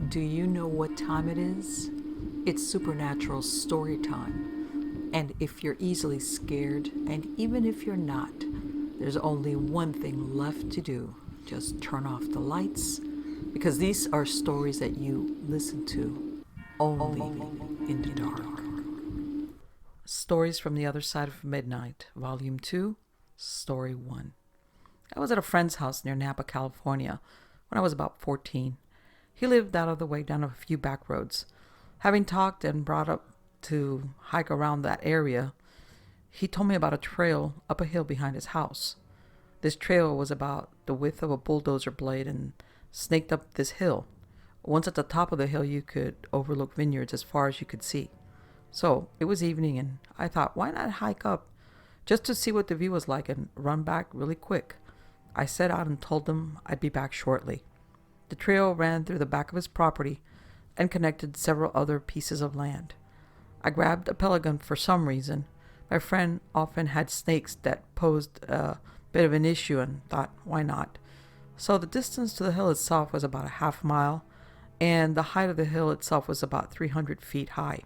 Do you know what time it is? It's supernatural story time. And if you're easily scared, and even if you're not, there's only one thing left to do. Just turn off the lights, because these are stories that you listen to only in the dark. Stories from the Other Side of Midnight, Volume 2, Story 1. I was at a friend's house near Napa, California, when I was about 14. He lived out of the way down a few back roads. Having talked and brought up to hike around that area, he told me about a trail up a hill behind his house. This trail was about the width of a bulldozer blade and snaked up this hill. Once at the top of the hill, you could overlook vineyards as far as you could see. So it was evening, and I thought, why not hike up just to see what the view was like and run back really quick? I set out and told him I'd be back shortly. The trail ran through the back of his property and connected several other pieces of land. I grabbed a pellet gun for some reason. My friend often had snakes that posed a bit of an issue and thought, why not? So the distance to the hill itself was about a half mile, and the height of the hill itself was about 300 feet high.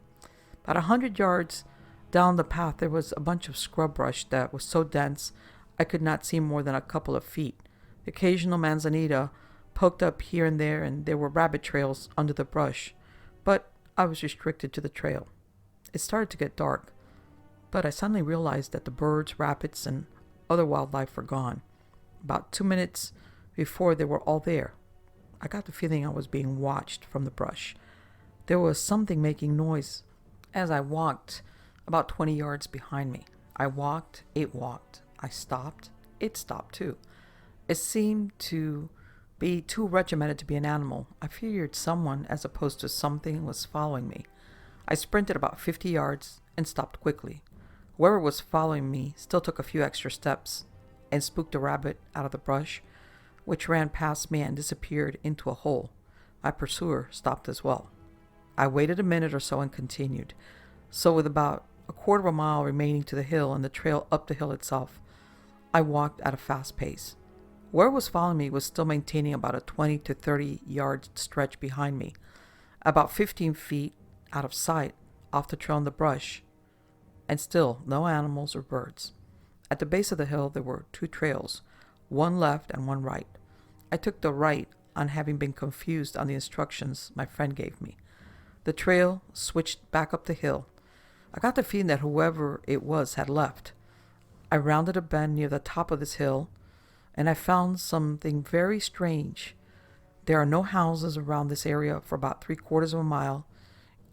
About 100 yards down the path, there was a bunch of scrub brush that was so dense I could not see more than a couple of feet. The occasional manzanita poked up here and there were rabbit trails under the brush, but I was restricted to the trail. It started to get dark, but I suddenly realized that the birds, rabbits, and other wildlife were gone. About 2 minutes before, they were all there. I got the feeling I was being watched from the brush. There was something making noise as I walked about 20 yards behind me. I walked, it walked. I stopped, it stopped too. It seemed to be too regimented to be an animal. I feared someone as opposed to something was following me. I sprinted about 50 yards and stopped quickly. Whoever was following me still took a few extra steps and spooked a rabbit out of the brush, which ran past me and disappeared into a hole. My pursuer stopped as well. I waited a minute or so and continued. So with about a quarter of a mile remaining to the hill and the trail up the hill itself, I walked at a fast pace. Whoever was following me was still maintaining about a 20 to 30 yard stretch behind me, about 15 feet out of sight off the trail in the brush, and still no animals or birds. At the base of the hill there were two trails, one left and one right. I took the right on having been confused on the instructions my friend gave me. The trail switched back up the hill. I got the feeling that whoever it was had left. I rounded a bend near the top of this hill, and I found something very strange. There are no houses around this area for about 3/4 of a mile,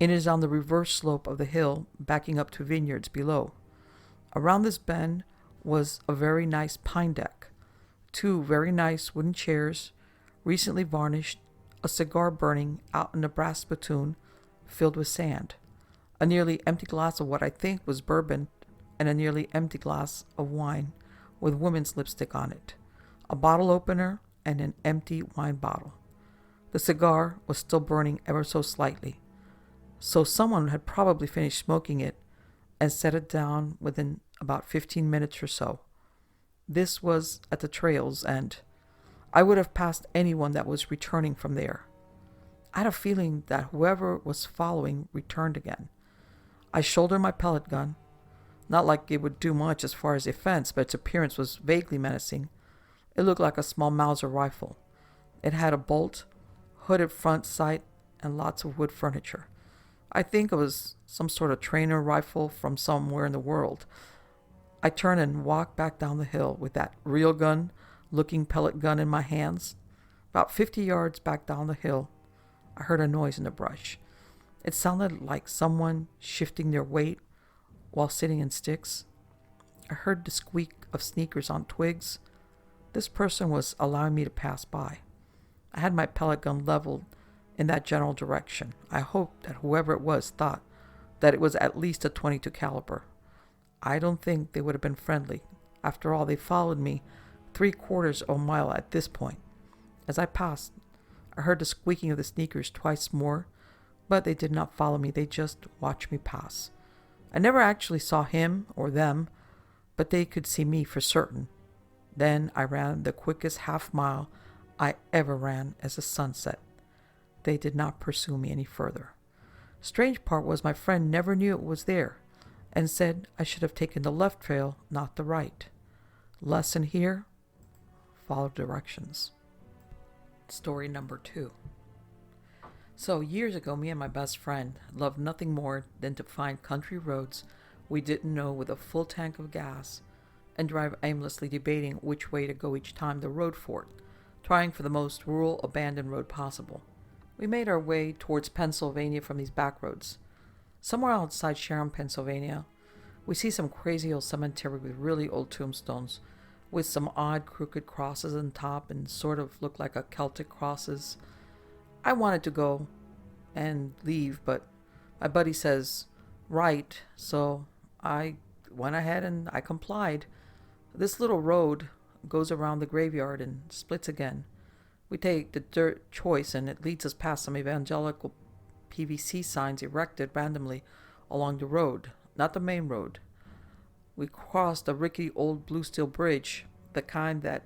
and it is on the reverse slope of the hill, backing up to vineyards below. Around this bend was a very nice pine deck, two very nice wooden chairs, recently varnished, a cigar burning out in a brass spittoon filled with sand, a nearly empty glass of what I think was bourbon, and a nearly empty glass of wine with woman's lipstick on it, a bottle opener, and an empty wine bottle. The cigar was still burning ever so slightly, so someone had probably finished smoking it and set it down within about 15 minutes or so. This was at the trail's end. I would have passed anyone that was returning from there. I had a feeling that whoever was following returned again. I shouldered my pellet gun. Not like it would do much as far as defense, but its appearance was vaguely menacing. It looked like a small Mauser rifle. It had a bolt, hooded front sight, and lots of wood furniture. I think it was some sort of trainer rifle from somewhere in the world. I turned and walked back down the hill with that real gun-looking pellet gun in my hands. About 50 yards back down the hill, I heard a noise in the brush. It sounded like someone shifting their weight while sitting in sticks. I heard the squeak of sneakers on twigs. This person was allowing me to pass by. I had my pellet gun leveled in that general direction. I hoped that whoever it was thought that it was at least a .22 caliber. I don't think they would have been friendly. After all, they followed me 3/4 of a mile at this point. As I passed, I heard the squeaking of the sneakers twice more, but they did not follow me. They just watched me pass. I never actually saw him or them, but they could see me for certain. Then I ran the quickest half mile I ever ran as the sun set. They did not pursue me any further. Strange part was my friend never knew it was there and said I should have taken the left trail, not the right. Lesson here: follow directions. Story number 2. So years ago, me and my best friend loved nothing more than to find country roads we didn't know with a full tank of gas and drive aimlessly debating which way to go each time the road forked, trying for the most rural abandoned road possible. We made our way towards Pennsylvania from these back roads. Somewhere outside Sharon, Pennsylvania, we see some crazy old cemetery with really old tombstones with some odd crooked crosses on top and sort of look like a Celtic crosses. I wanted to go and leave, but my buddy says, right, so I went ahead and I complied. This little road goes around the graveyard and splits again. We take the dirt choice and it leads us past some evangelical PVC signs erected randomly along the road, not the main road. We crossed a rickety old blue steel bridge, the kind that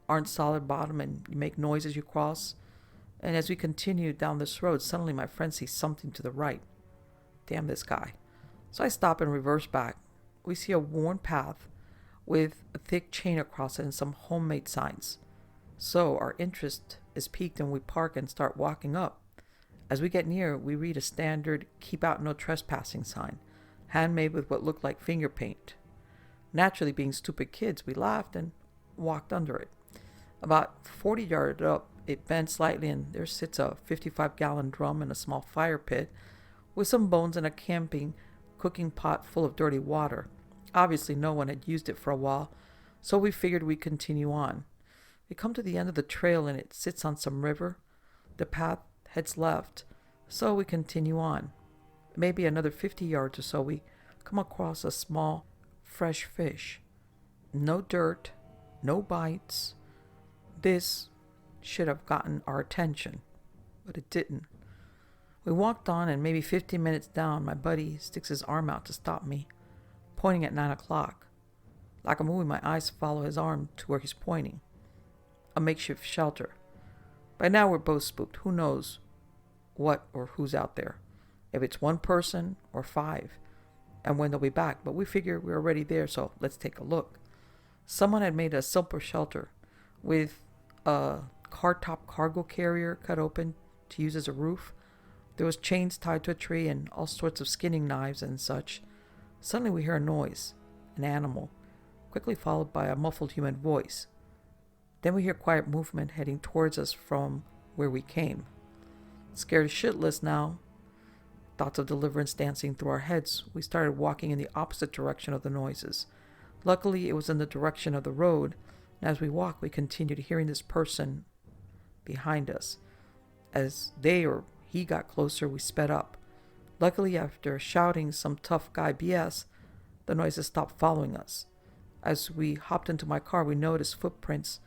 aren't solid bottom and you make noise as you cross. And as we continue down this road, suddenly my friend sees something to the right. Damn this guy. So I stop and reverse back. We see a worn path with a thick chain across it and some homemade signs. So our interest is piqued and we park and start walking up. As we get near, we read a standard "Keep out no trespassing" sign, handmade with what looked like finger paint. Naturally, being stupid kids, we laughed and walked under it. About 40 yards up, it bends slightly and there sits a 55-gallon drum in a small fire pit with some bones and a camping cooking pot full of dirty water. Obviously, no one had used it for a while, so we figured we'd continue on. We come to the end of the trail and it sits on some river. The path heads left, so we continue on. Maybe another 50 yards or so, we come across a small, fresh fish. No dirt, no bites. This should have gotten our attention, but it didn't. We walked on, and maybe 15 minutes down, my buddy sticks his arm out to stop me, pointing at 9 o'clock. Like a movie, my eyes follow his arm to where he's pointing. A makeshift shelter. By now we're both spooked. Who knows what or who's out there. If it's one person or 5, and when they'll be back. But we figure we're already there, so let's take a look. Someone had made a simple shelter with a car-top cargo carrier cut open to use as a roof. There was chains tied to a tree and all sorts of skinning knives and such. Suddenly we hear a noise, an animal, quickly followed by a muffled human voice. Then we hear quiet movement heading towards us from where we came. Scared shitless now, thoughts of deliverance dancing through our heads, we started walking in the opposite direction of the noises. Luckily, it was in the direction of the road, and as we walked, we continued hearing this person behind us. As they or he got closer, we sped up. Luckily, after shouting some tough guy BS, the noises stopped following us. As we hopped into my car, we noticed footprints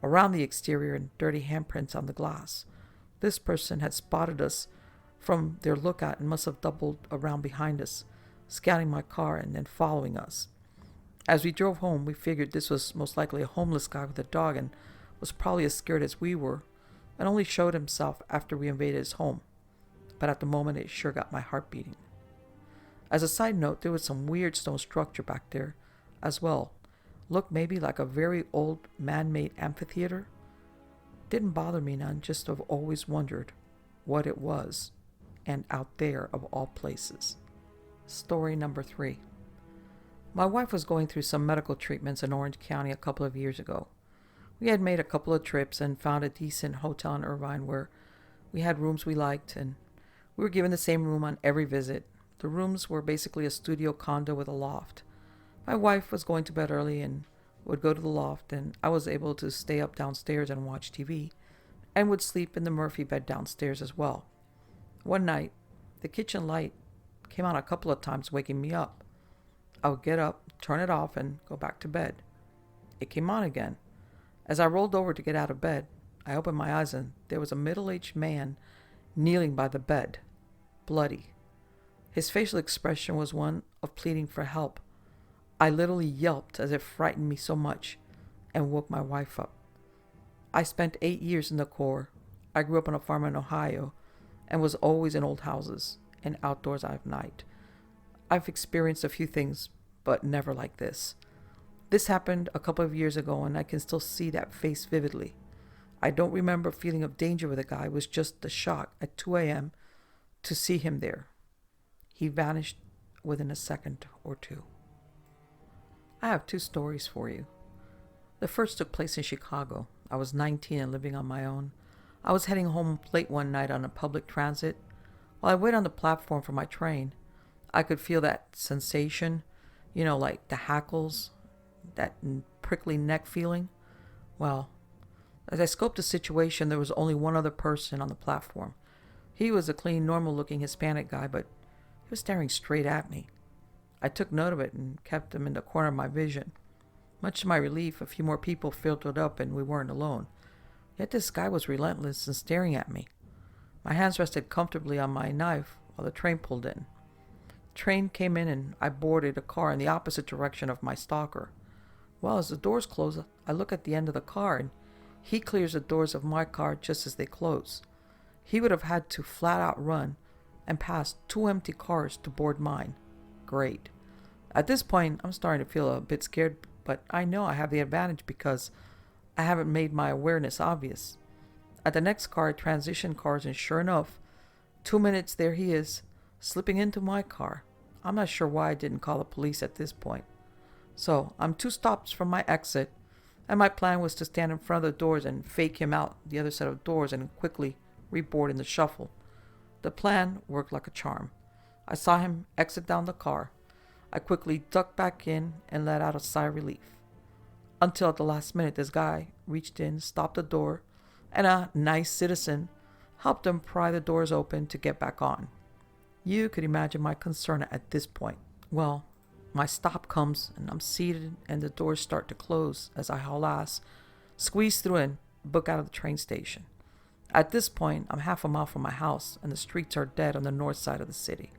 around the exterior and dirty handprints on the glass. This person had spotted us from their lookout and must have doubled around behind us, scanning my car and then following us. As we drove home, we figured this was most likely a homeless guy with a dog and was probably as scared as we were, and only showed himself after we invaded his home. But at the moment, it sure got my heart beating. As a side note, there was some weird stone structure back there as well. Looked maybe like a very old man-made amphitheater. Didn't bother me none, just have always wondered what it was, and out there of all places. Story number 3. My wife was going through some medical treatments in Orange County a couple of years ago. We had made a couple of trips and found a decent hotel in Irvine where we had rooms we liked, and we were given the same room on every visit. The rooms were basically a studio condo with a loft. My wife was going to bed early and would go to the loft, and I was able to stay up downstairs and watch TV, and would sleep in the Murphy bed downstairs as well. One night, the kitchen light came on a couple of times, waking me up. I would get up, turn it off, and go back to bed. It came on again. As I rolled over to get out of bed, I opened my eyes and there was a middle-aged man kneeling by the bed, bloody. His facial expression was one of pleading for help. I literally yelped as it frightened me so much and woke my wife up. I spent 8 years in the Corps. I grew up on a farm in Ohio, and was always in old houses and outdoors at night. I've experienced a few things, but never like this. This happened a couple of years ago, and I can still see that face vividly. I don't remember a feeling of danger with the guy. It was just the shock at 2 a.m. to see him there. He vanished within a second or two. I have 2 stories for you. The first took place in Chicago. I was 19 and living on my own. I was heading home late one night on a public transit. While I waited on the platform for my train, I could feel that sensation, like the hackles, that prickly neck feeling. Well, as I scoped the situation, there was only one other person on the platform. He was a clean, normal-looking Hispanic guy, but he was staring straight at me. I took note of it and kept him in the corner of my vision. Much to my relief, a few more people filtered up and we weren't alone. Yet this guy was relentless and staring at me. My hands rested comfortably on my knife while the train pulled in. The train came in and I boarded a car in the opposite direction of my stalker. Well, as the doors close, I look at the end of the car and he clears the doors of my car just as they close. He would have had to flat out run and pass 2 empty cars to board mine. Great. At this point, I'm starting to feel a bit scared, but I know I have the advantage because I haven't made my awareness obvious. At the next car, I transition cars, and sure enough, 2 minutes there he is, slipping into my car. I'm not sure why I didn't call the police at this point. So, I'm 2 stops from my exit, and my plan was to stand in front of the doors and fake him out the other set of doors and quickly reboard in the shuffle. The plan worked like a charm. I saw him exit down the car. I quickly ducked back in and let out a sigh of relief. Until at the last minute, this guy reached in, stopped the door, and a nice citizen helped him pry the doors open to get back on. You could imagine my concern at this point. Well, my stop comes and I'm seated and the doors start to close as I haul ass, squeeze through and book out of the train station. At this point, I'm half a mile from my house and the streets are dead on the north side of the city.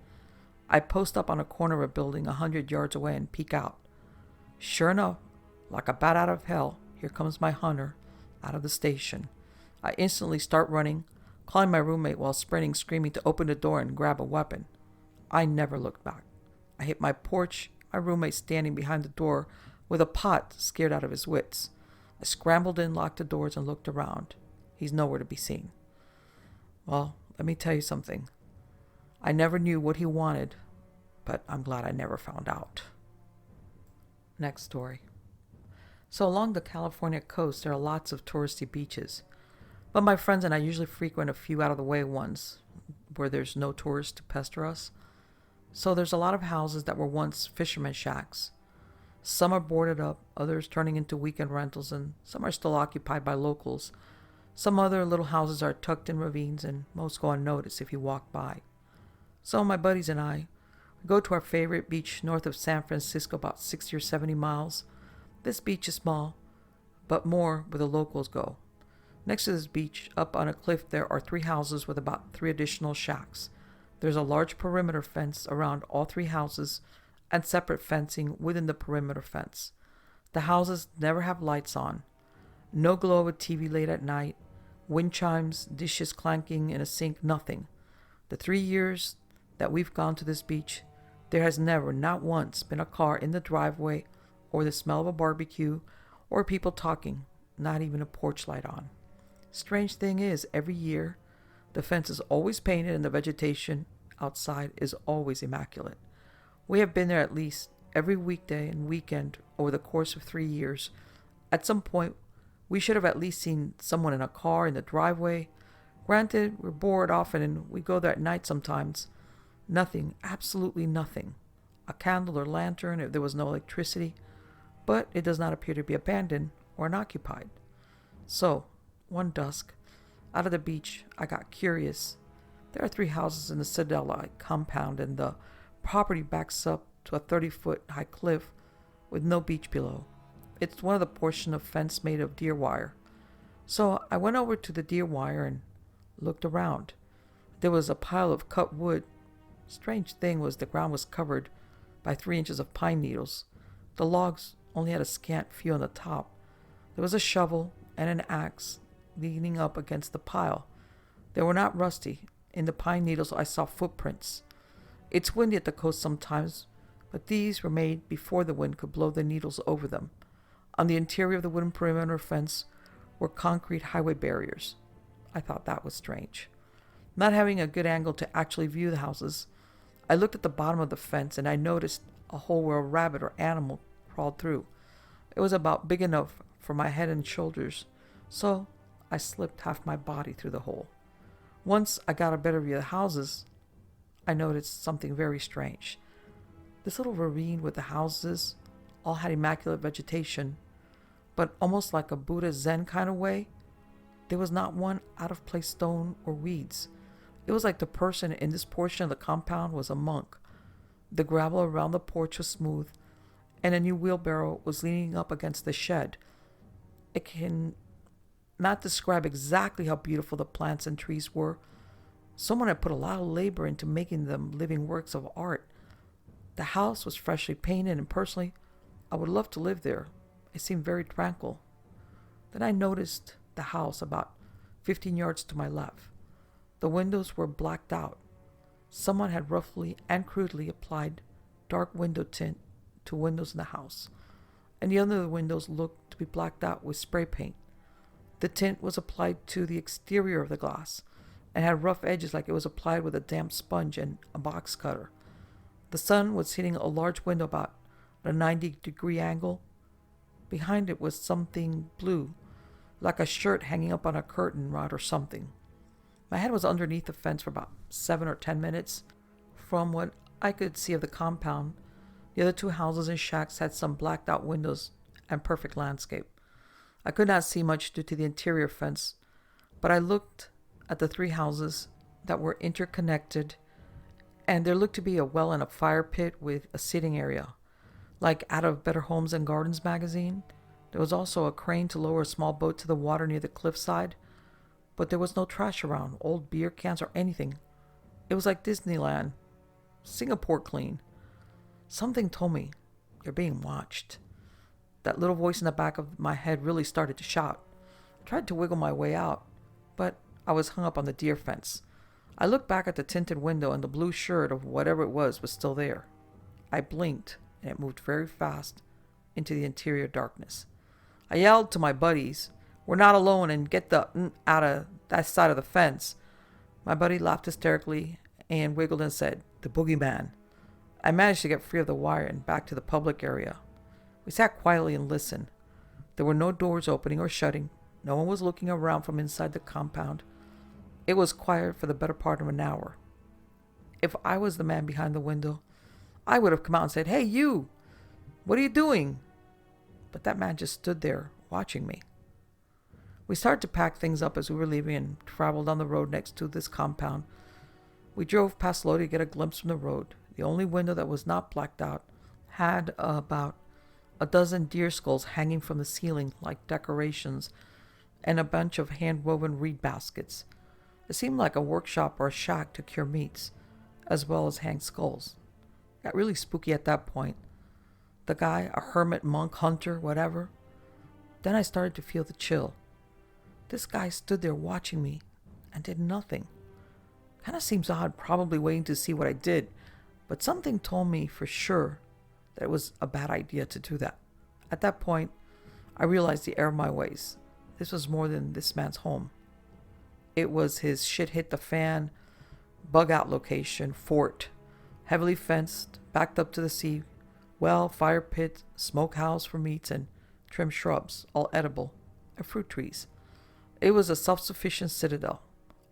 I post up on a corner of a building 100 yards away and peek out. Sure enough, like a bat out of hell, here comes my hunter out of the station. I instantly start running, calling my roommate while sprinting, screaming to open the door and grab a weapon. I never looked back. I hit my porch, my roommate standing behind the door with a pot, scared out of his wits. I scrambled in, locked the doors, and looked around. He's nowhere to be seen. Well, let me tell you something. I never knew what he wanted, but I'm glad I never found out. Next story. So along the California coast, there are lots of touristy beaches. But my friends and I usually frequent a few out-of-the-way ones where there's no tourists to pester us. So there's a lot of houses that were once fishermen shacks. Some are boarded up, others turning into weekend rentals, and some are still occupied by locals. Some other little houses are tucked in ravines, and most go unnoticed if you walk by. So my buddies and I go to our favorite beach north of San Francisco, about 60 or 70 miles. This beach is small, but more where the locals go. Next to this beach, up on a cliff, there are 3 houses with about 3 additional shacks. There's a large perimeter fence around all 3 houses and separate fencing within the perimeter fence. The houses never have lights on. No glow of a TV late at night. Wind chimes, dishes clanking in a sink, nothing. The 3 years that we've gone to this beach, there has never, not once, been a car in the driveway or the smell of a barbecue or people talking, not even a porch light on. Strange thing is, every year, the fence is always painted and the vegetation outside is always immaculate. We have been there at least every weekday and weekend over the course of 3 years. At some point, we should have at least seen someone in a car in the driveway. Granted, we're bored often and we go there at night sometimes. Nothing, absolutely nothing. A candle or lantern if there was no electricity, but it does not appear to be abandoned or unoccupied. So, one dusk, out of the beach, I got curious. There are 3 houses in the Citadel-like compound, and the property backs up to a 30-foot high cliff with no beach below. It's one of the portion of fence made of deer wire. So I went over to the deer wire and looked around. There was a pile of cut wood. Strange thing was the ground was covered by 3 inches of pine needles. The logs only had a scant few on the top. There was a shovel and an axe leaning up against the pile. They were not rusty. In the pine needles I saw footprints. It's windy at the coast sometimes, but these were made before the wind could blow the needles over them. On the interior of the wooden perimeter fence were concrete highway barriers. I thought that was strange. Not having a good angle to actually view the houses, I looked at the bottom of the fence and I noticed a hole where a rabbit or animal crawled through. It was about big enough for my head and shoulders, so I slipped half my body through the hole. Once I got a better view of the houses, I noticed something very strange. This little ravine with the houses all had immaculate vegetation, but almost like a Buddha Zen kind of way. There was not one out-of-place stone or weeds. It was like the person in this portion of the compound was a monk. The gravel around the porch was smooth, and a new wheelbarrow was leaning up against the shed. It can not describe exactly how beautiful the plants and trees were. Someone had put a lot of labor into making them living works of art. The house was freshly painted, and personally, I would love to live there. It seemed very tranquil. Then I noticed the house about 15 yards to my left. The windows were blacked out. Someone had roughly and crudely applied dark window tint to windows in the house, and the other windows looked to be blacked out with spray paint. The tint was applied to the exterior of the glass and had rough edges like it was applied with a damp sponge and a box cutter. The sun was hitting a large window about at a 90-degree angle. Behind it was something blue, like a shirt hanging up on a curtain rod or something. My head was underneath the fence for about 7 or 10 minutes. From what I could see of the compound, the other two houses and shacks had some blacked out windows and perfect landscape. I could not see much due to the interior fence, but I looked at the three houses that were interconnected, and there looked to be a well and a fire pit with a sitting area, like out of Better Homes and Gardens magazine. There was also a crane to lower a small boat to the water near the cliffside, but there was no trash around, old beer cans or anything. It was like Disneyland. Singapore clean. Something told me, you're being watched. That little voice in the back of my head really started to shout. I tried to wiggle my way out, but I was hung up on the deer fence. I looked back at the tinted window and the blue shirt of whatever it was still there. I blinked and it moved very fast into the interior darkness. I yelled to my buddies, "We're not alone, and get the out of that side of the fence." My buddy laughed hysterically and wiggled and said, "The boogeyman." I managed to get free of the wire and back to the public area. We sat quietly and listened. There were no doors opening or shutting. No one was looking around from inside the compound. It was quiet for the better part of an hour. If I was the man behind the window, I would have come out and said, "Hey, you! What are you doing?" But that man just stood there, watching me. We started to pack things up as we were leaving and traveled down the road next to this compound. We drove past Lodi to get a glimpse from the road. The only window that was not blacked out had about a dozen deer skulls hanging from the ceiling like decorations and a bunch of hand-woven reed baskets. It seemed like a workshop or a shack to cure meats, as well as hang skulls. It got really spooky at that point. The guy, a hermit, monk, hunter, whatever. Then I started to feel the chill. This guy stood there watching me and did nothing. Kind of seems odd, probably waiting to see what I did, but something told me for sure that it was a bad idea to do that. At that point, I realized the error of my ways. This was more than this man's home. It was his shit hit the fan, bug out location, fort, heavily fenced, backed up to the sea, well, fire pit, smokehouse for meats, and trimmed shrubs, all edible, and fruit trees. It was a self-sufficient citadel.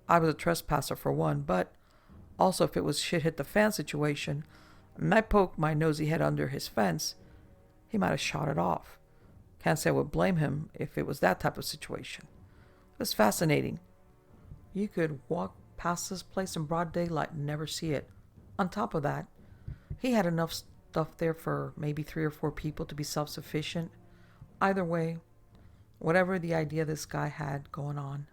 I was a trespasser for one, but also if it was shit hit the fan situation, and I poked my nosy head under his fence, he might have shot it off. Can't say I would blame him if it was that type of situation. It was fascinating. You could walk past this place in broad daylight and never see it. On top of that, he had enough stuff there for maybe 3 or 4 people to be self-sufficient. Either way, whatever the idea this guy had going on,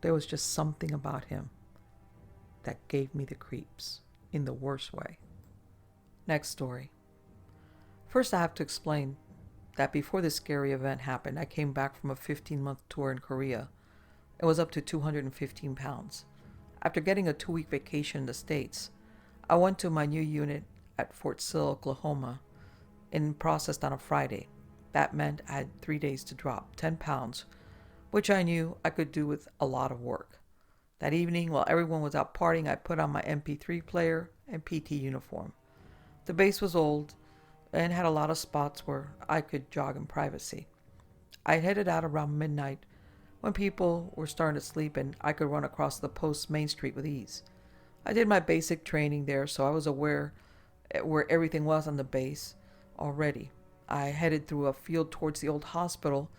there was just something about him that gave me the creeps in the worst way. Next story. First, I have to explain that before this scary event happened, I came back from a 15-month tour in Korea. It was up to 215 pounds. After getting a 2-week vacation in the States, I went to my new unit at Fort Sill, Oklahoma, and processed on a Friday. That meant I had 3 days to drop 10 pounds, which I knew I could do with a lot of work. That evening, while everyone was out partying, I put on my MP3 player and PT uniform. The base was old and had a lot of spots where I could jog in privacy. I headed out around midnight when people were starting to sleep and I could run across the post main street with ease. I did my basic training there, so I was aware where everything was on the base already. I headed through a field towards the old hospital,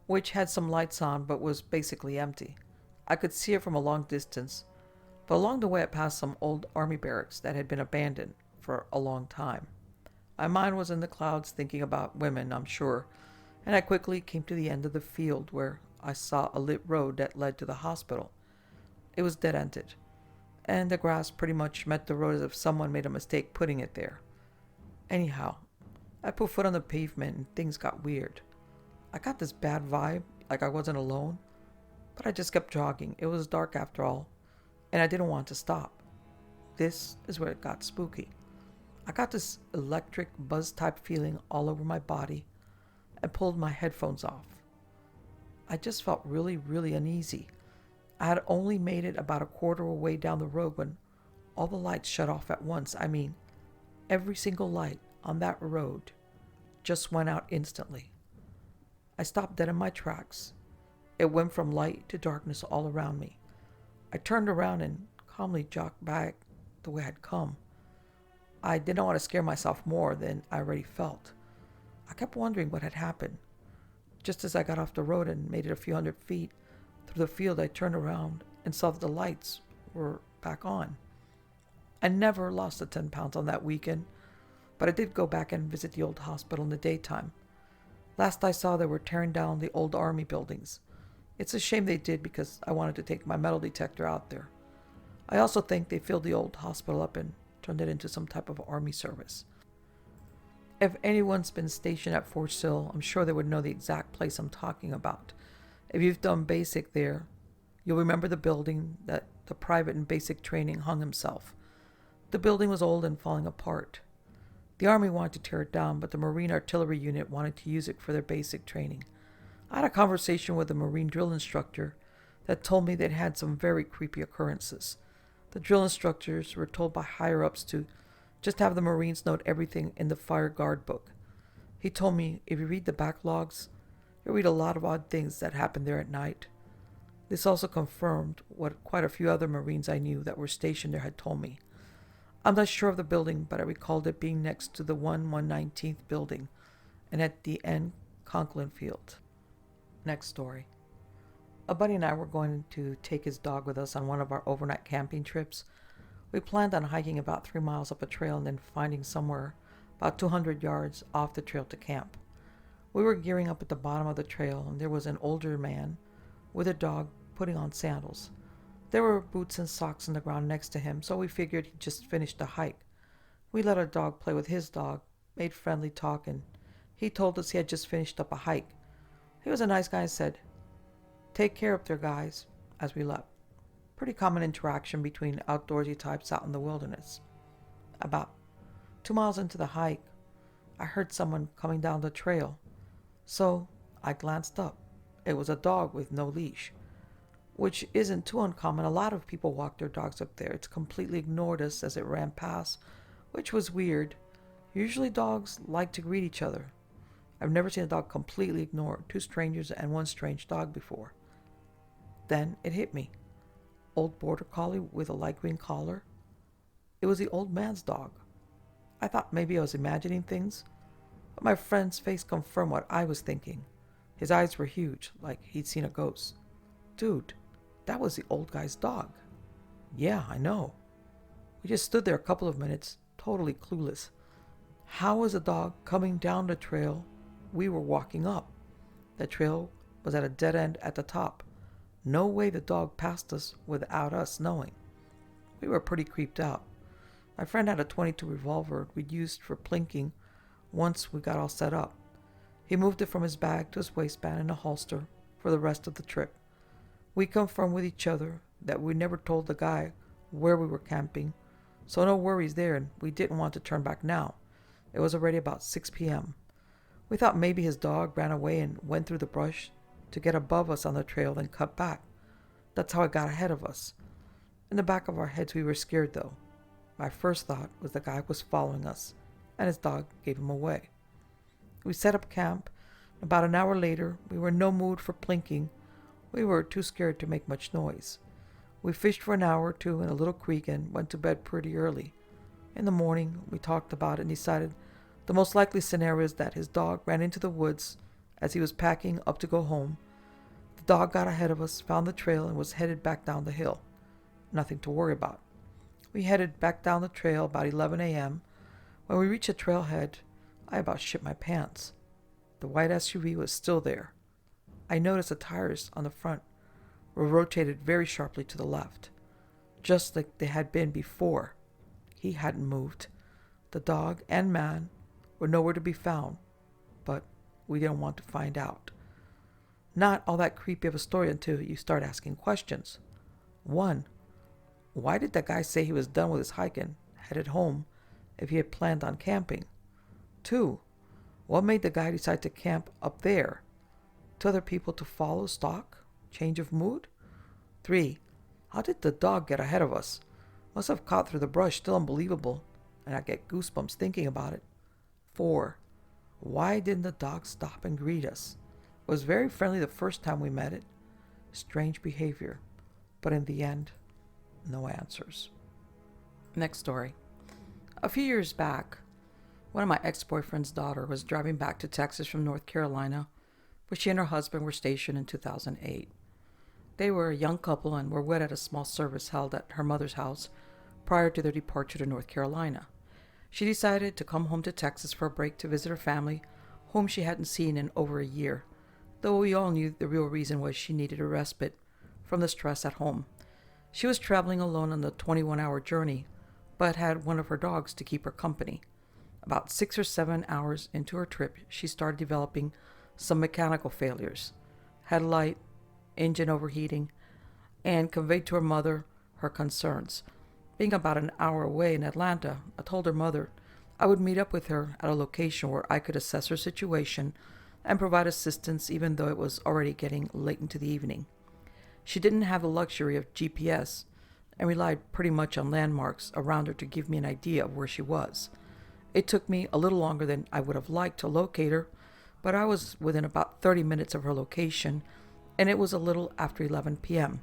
which had some lights on but was basically empty. I could see it from a long distance, but along the way I passed some old army barracks that had been abandoned for a long time. My mind was in the clouds thinking about women, I'm sure, and I quickly came to the end of the field where I saw a lit road that led to the hospital. It was dead-ended, and the grass pretty much met the road as if someone made a mistake putting it there. Anyhow, I put foot on the pavement and things got weird. I got this bad vibe, like I wasn't alone, but I just kept jogging. It was dark after all, and I didn't want to stop. This is where it got spooky. I got this electric buzz-type feeling all over my body and pulled my headphones off. I just felt really, really uneasy. I had only made it about a quarter of a way down the road when all the lights shut off at once. I mean, every single light on that road just went out instantly. I stopped dead in my tracks. It went from light to darkness all around me. I turned around and calmly jogged back the way I'd come. I didn't want to scare myself more than I already felt. I kept wondering what had happened. Just as I got off the road and made it a few hundred feet through the field, I turned around and saw that the lights were back on. I never lost the 10 pounds on that weekend, but I did go back and visit the old hospital in the daytime. Last I saw, they were tearing down the old army buildings. It's a shame they did because I wanted to take my metal detector out there. I also think they filled the old hospital up and turned it into some type of army service. If anyone's been stationed at Fort Sill, I'm sure they would know the exact place I'm talking about. If you've done basic there, you'll remember the building that the private in basic training hung himself. The building was old and falling apart. The Army wanted to tear it down, but the Marine Artillery Unit wanted to use it for their basic training. I had a conversation with a Marine drill instructor that told me they'd had some very creepy occurrences. The drill instructors were told by higher-ups to just have the Marines note everything in the fire guard book. He told me if you read the backlogs, you'll read a lot of odd things that happened there at night. This also confirmed what quite a few other Marines I knew that were stationed there had told me. I'm not sure of the building, but I recalled it being next to the 119th building and at the end Conklin Field. Next story. A buddy and I were going to take his dog with us on one of our overnight camping trips. We planned on hiking about 3 miles up a trail and then finding somewhere about 200 yards off the trail to camp. We were gearing up at the bottom of the trail and there was an older man with a dog putting on sandals. There were boots and socks on the ground next to him, so we figured he'd just finished the hike. We let our dog play with his dog, made friendly talk, and he told us he had just finished up a hike. He was a nice guy and said, "Take care up there, guys," as we left. Pretty common interaction between outdoorsy types out in the wilderness. About 2 miles into the hike, I heard someone coming down the trail, so I glanced up. It was a dog with no leash, which isn't too uncommon. A lot of people walk their dogs up there. It's completely ignored us as it ran past, which was weird. Usually dogs like to greet each other. I've never seen a dog completely ignore 2 strangers and 1 strange dog before. Then it hit me. Old border collie with a light green collar. It was the old man's dog. I thought maybe I was imagining things, but my friend's face confirmed what I was thinking. His eyes were huge, like he'd seen a ghost. Dude, that was the old guy's dog. Yeah, I know. We just stood there a couple of minutes, totally clueless. How was a dog coming down the trail we were walking up? The trail was at a dead end at the top. No way the dog passed us without us knowing. We were pretty creeped out. My friend had a .22 revolver we'd used for plinking once we got all set up. He moved it from his bag to his waistband in a holster for the rest of the trip. We confirmed with each other that we never told the guy where we were camping, so no worries there, and we didn't want to turn back now. It was already about 6 p.m. We thought maybe his dog ran away and went through the brush to get above us on the trail, then cut back. That's how it got ahead of us. In the back of our heads, we were scared, though. My first thought was the guy was following us, and his dog gave him away. We set up camp. About an hour later, we were in no mood for plinking. We were too scared to make much noise. We fished for an hour or two in a little creek and went to bed pretty early. In the morning, we talked about it and decided the most likely scenario is that his dog ran into the woods as he was packing up to go home. The dog got ahead of us, found the trail, and was headed back down the hill. Nothing to worry about. We headed back down the trail about 11 a.m. When we reached the trailhead, I about shit my pants. The white SUV was still there. I noticed the tires on the front were rotated very sharply to the left, just like they had been before. He hadn't moved. The dog and man were nowhere to be found, but we didn't want to find out. Not all that creepy of a story until you start asking questions. 1. Why did that guy say he was done with his hike and headed home if he had planned on camping? 2. What made the guy decide to camp up there? To other people to follow, stalk, change of mood? 3. How did the dog get ahead of us? Must have caught through the brush, still unbelievable, and I get goosebumps thinking about it. 4. Why didn't the dog stop and greet us? It was very friendly the first time we met it. Strange behavior, but in the end, no answers. Next story. A few years back, one of my ex-boyfriend's daughter was driving back to Texas from North Carolina, where she and her husband were stationed in 2008. They were a young couple and were wed at a small service held at her mother's house prior to their departure to North Carolina. She decided to come home to Texas for a break to visit her family, whom she hadn't seen in over a year, though we all knew the real reason was she needed a respite from the stress at home. She was traveling alone on the 21-hour journey, but had one of her dogs to keep her company. About 6 or 7 hours into her trip, she started developing some mechanical failures, headlight, engine overheating, and conveyed to her mother her concerns. Being about an hour away in Atlanta, I told her mother I would meet up with her at a location where I could assess her situation and provide assistance even though it was already getting late into the evening. She didn't have the luxury of GPS and relied pretty much on landmarks around her to give me an idea of where she was. It took me a little longer than I would have liked to locate her, but I was within about 30 minutes of her location, and it was a little after 11 p.m.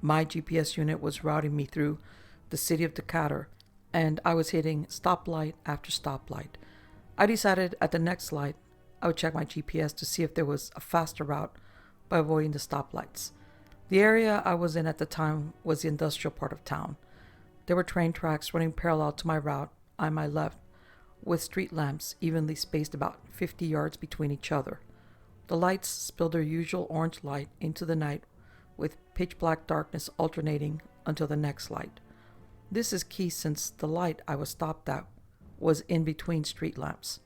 My GPS unit was routing me through the city of Decatur, and I was hitting stoplight after stoplight. I decided at the next light I would check my GPS to see if there was a faster route by avoiding the stoplights. The area I was in at the time was the industrial part of town. There were train tracks running parallel to my route on my left, with street lamps evenly spaced about 50 yards between each other. The lights spilled their usual orange light into the night, with pitch black darkness alternating until the next light. This is key since the light I was stopped at was in between street lamps.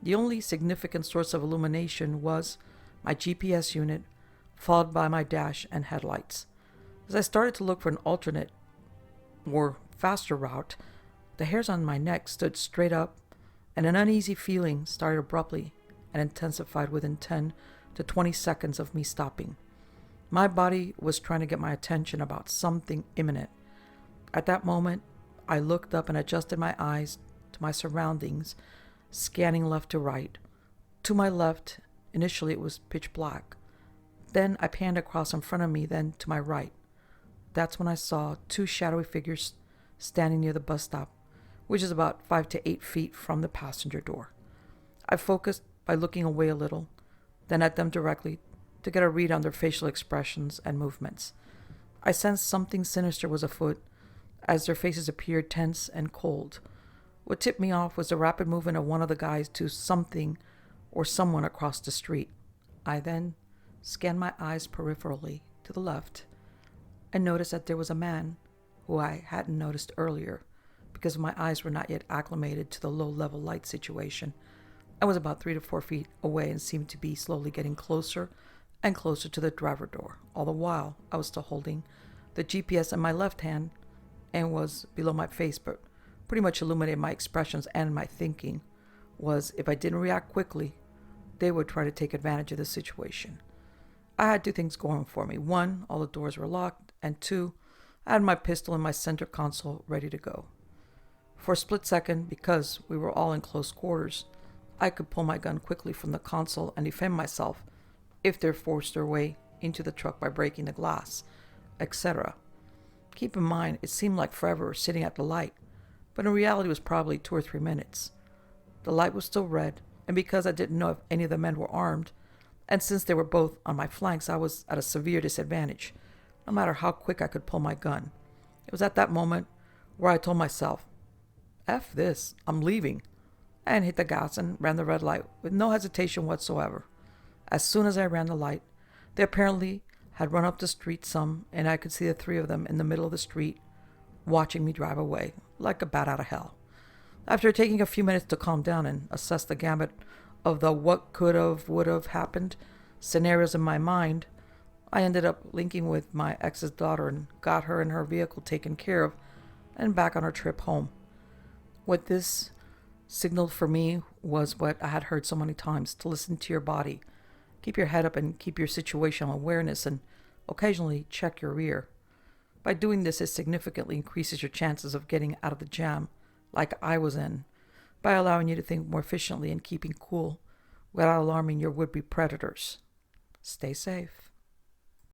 The only significant source of illumination was my GPS unit, followed by my dash and headlights. As I started to look for an alternate or faster route, the hairs on my neck stood straight up, and an uneasy feeling started abruptly and intensified within 10 to 20 seconds of me stopping. My body was trying to get my attention about something imminent. At that moment, I looked up and adjusted my eyes to my surroundings, scanning left to right. To my left, initially it was pitch black. Then I panned across in front of me, then to my right. That's when I saw 2 shadowy figures standing near the bus stop, which is about 5 to 8 feet from the passenger door. I focused by looking away a little, then at them directly to get a read on their facial expressions and movements. I sensed something sinister was afoot as their faces appeared tense and cold. What tipped me off was the rapid movement of one of the guys to something or someone across the street. I then scanned my eyes peripherally to the left and noticed that there was a man who I hadn't noticed earlier because my eyes were not yet acclimated to the low-level light situation. I was about 3 to 4 feet away and seemed to be slowly getting closer and closer to the driver door. All the while, I was still holding the GPS in my left hand and was below my face, but pretty much illuminated my expressions and my thinking, was if I didn't react quickly, they would try to take advantage of the situation. I had two things going for me. One, all the doors were locked, and two, I had my pistol in my center console ready to go. For a split second, because we were all in close quarters, I could pull my gun quickly from the console and defend myself if they forced their way into the truck by breaking the glass, etc. Keep in mind, it seemed like forever sitting at the light, but in reality it was probably 2 or 3 minutes. The light was still red, and because I didn't know if any of the men were armed, and since they were both on my flanks, I was at a severe disadvantage, no matter how quick I could pull my gun. It was at that moment where I told myself, F this, I'm leaving, and hit the gas and ran the red light with no hesitation whatsoever. As soon as I ran the light, they apparently had run up the street some, and I could see the 3 of them in the middle of the street, watching me drive away, like a bat out of hell. After taking a few minutes to calm down and assess the gamut of the what could have, would have happened scenarios in my mind, I ended up linking with my ex's daughter and got her and her vehicle taken care of and back on her trip home. What this signaled for me was what I had heard so many times: to listen to your body. Keep your head up and keep your situational awareness, and occasionally check your rear. By doing this, it significantly increases your chances of getting out of the jam, like I was in, by allowing you to think more efficiently and keeping cool without alarming your would-be predators. Stay safe.